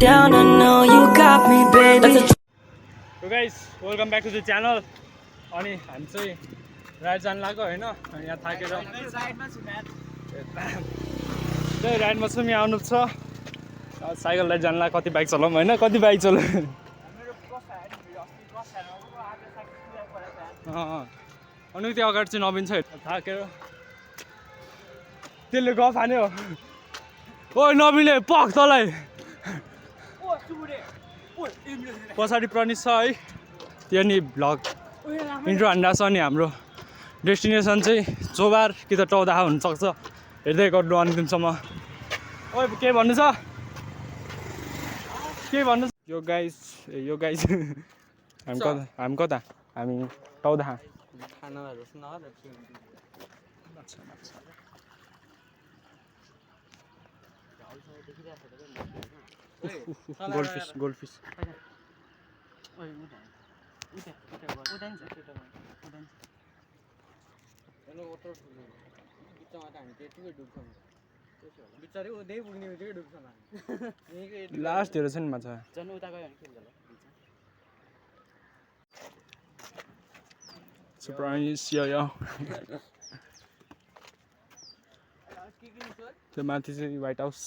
down, I know you got me, baby. So guys, welcome back to the channel. अनि हामी चाहिँ ride जान लाग्यो हैन अनि यहाँ थाकेर त्यही राइडमा छु यहाँ आउनु छ साइकल राइड जान लाग्यो कति बाइक चलाउँ हैन कति बाइक चलाउँ अनि त्यो अगाडि चाहिँ नवीन छ थाकेर त्यसले गफ हान्यो ओइ नवीनले पख तँलाई पछाडि प्रनिस छ है त्यो नि भ्लग इन्ट्रो हान्दा छ नि हाम्रो डेस्टिनेसन चाहिँ चोबार कि त टौदाहा हुनसक्छ हेर्दै गर्नु अन्तिमसम्म ओइ के भन्नु छ के भन्नु यो गाइस हामी कता हामी टौदाहा गोल्डफिस लास्टहरू छ नि माछा सरप्राइज यो त्यो माथि चाहिँ व्हाइट हाउस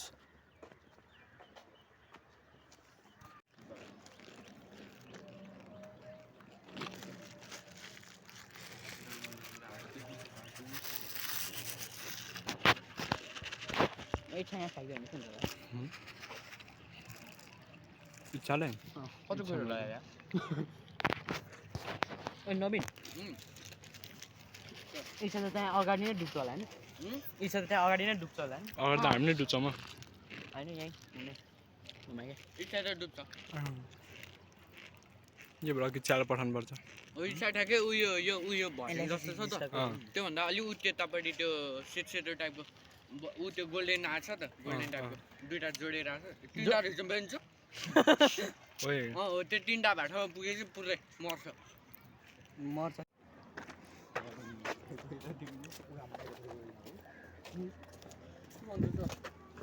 इच्छाले कति कुरो लाग्यो नवीन इच्छा त त्यहाँ अगाडि नै डुब्छ होला हैन इच्छा त त्यहाँ अगाडि नै डुब्छ होला हैन अगाडि त हामी नै डुब्छौँ म हैन यही इच्छा त डुब्छ यो भ्लग इच्छाले पठाउनुपर्छ इच्छा ठ्याक्कै उयो भन्ने जस्तो छ त त्योभन्दा अलिक उत्यतापट्टि त्यो सेतो टाइपको ऊ त्यो गोल्डन आछ त गोल्डन टाइपको दुईटा जोडेर आछ तिनटा रहेछ बेन्च ओए हो त्यो तिनटा भाटोमा पुगेपछि पुरै मर्छ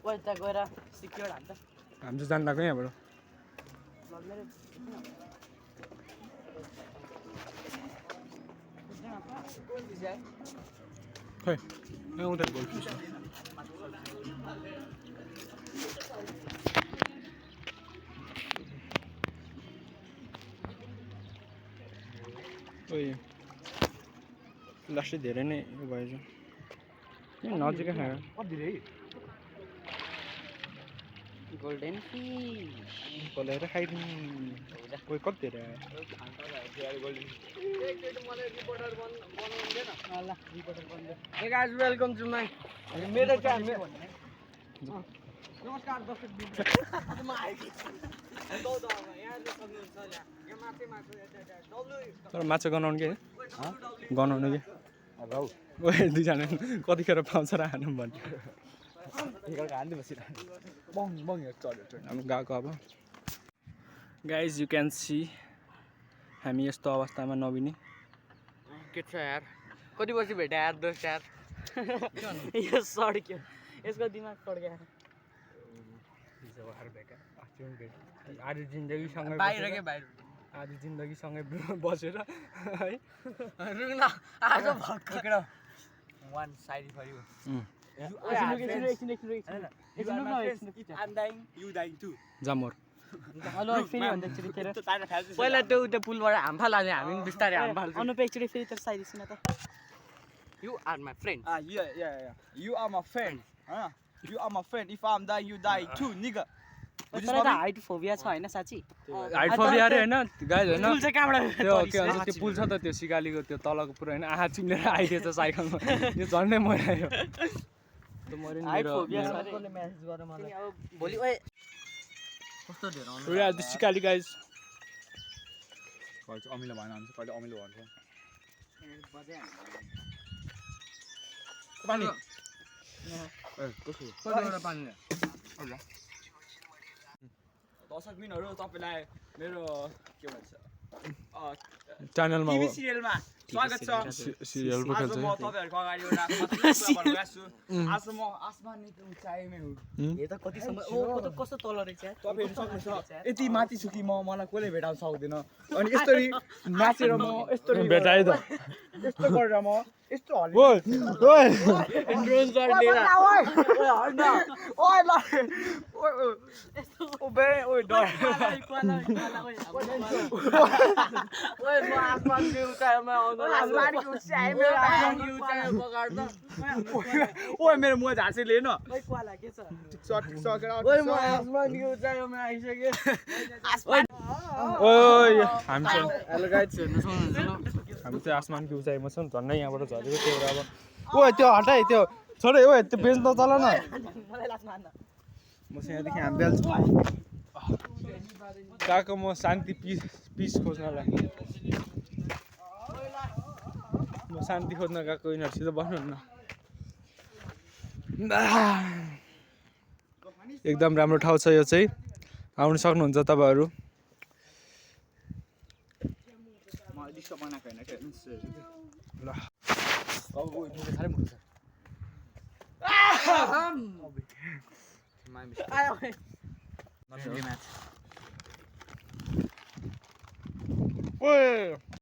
ओइ त गएर सिक्योर हान्छ हामी चाहिँ जान लाग्यो यहाँबाट खै उता गोल्डफिस ओइ लास्टै धेरै नै भएछ नजिकै खायो गोल्डन फिस खोलेर खाइदिउँ कोही कति धेरै आयो वेलकम टु माई मेरो नमस्कार दर्शक तर माछा गनाउनु के गनाउनु के दुईजना कतिखेर पाउँछ र हानौँ भन्ने हामी गएको अब गाइज यु क्यान सी हामी यस्तो अवस्थामा नबिनी के छ यार कति बजी भेट्यो यार दोस्त यार यो सड्क्यो यसको दिमाग सड्क्यो आज जिन्दगीसँगै आज जिन्दगीसँगै बसेर है आज वान साइड फर यु जामोर पहिला त्यो पुलबाट हामफाल हाल्ने हामी पनि बिस्तारै हामफाल एकचोटि फेरि त साइड त you are my friend You are my friend. You are my friend. If I'm dying, you die too, nigga. Height phobia छ हैन साच्ची हाइट फोबिया रे हैन गाइज हैन पुल चाहिँ कहाँबाट त्यो के भन्छ त्यो पुल छ त त्यो सिकालीको त्यो तलको पुरा हैन आहा चिम्लेर आइदिएछ साइकलमा यो झन्डै मर्यो त्यो मर्यो नि मेरो कसले मेसेज गरे मलाई अब भोलि ओए कस्तो धेरै आउनु रे आज सिकाली गाइज कहिले अमिलो भएन भने कहिले अमिलो भन्छ पानी कसो पानी दर्शक मिनहरू तपाईलाई मेरो के भन्छ च्यानलमा टिभी सिरियलमा स्वागत छ सिरियल पो आज खेल्छ म तपाईहरुको अगाडि एउटा कथा भन्दैछु आज म आसमानको उचाइमै हुँ हे त कतिसम्म ओ कस्तो तल रहेछ यार तपाईहरु सक्नुहुन्छ यति माथि छु कि मलाई कसले भेटाउन सक्दैन अनि यसरी नाचेर म यस्तरी भेटाइ त यस्तो गरेर म यस्तो हल्ले ओइ ओइ ड्रोन शट लिएर ओइ हल्न ओइ ल ओइ ओ बे ओइ डर ओए म आसमानको उचाइमा आउँदा आसमानको उचाइमा आसमानको उचाइमा पगाड त ओइ मेरो मुख झार्से लिएन ओए क्वाला के छ सट सकेर ओए म आसमानको उचाइमा आइसके ओइ हामी चाहिँ हेलो गाइस हेर्न सक्नुहुन्छ हामी चाहिँ आसमानको उचाइमा छौँ झन्डै यहाँबाट झरेको त्यो अब ओइ त्यो हटाइ त्यो छोडे ओइ त्यो बेच्न चल न मलाई लास मार्न म चाहिँ यहाँदेखि हामी बेल्छ गएको म शान्ति पिस खोज्नलाई म शान्ति खोज्न गएको यिनीहरूसित बस्नुहुन्न एकदम राम्रो ठाउँ छ यो चाहिँ आउनु सक्नुहुन्छ तपाईँहरू ल आयो ओइ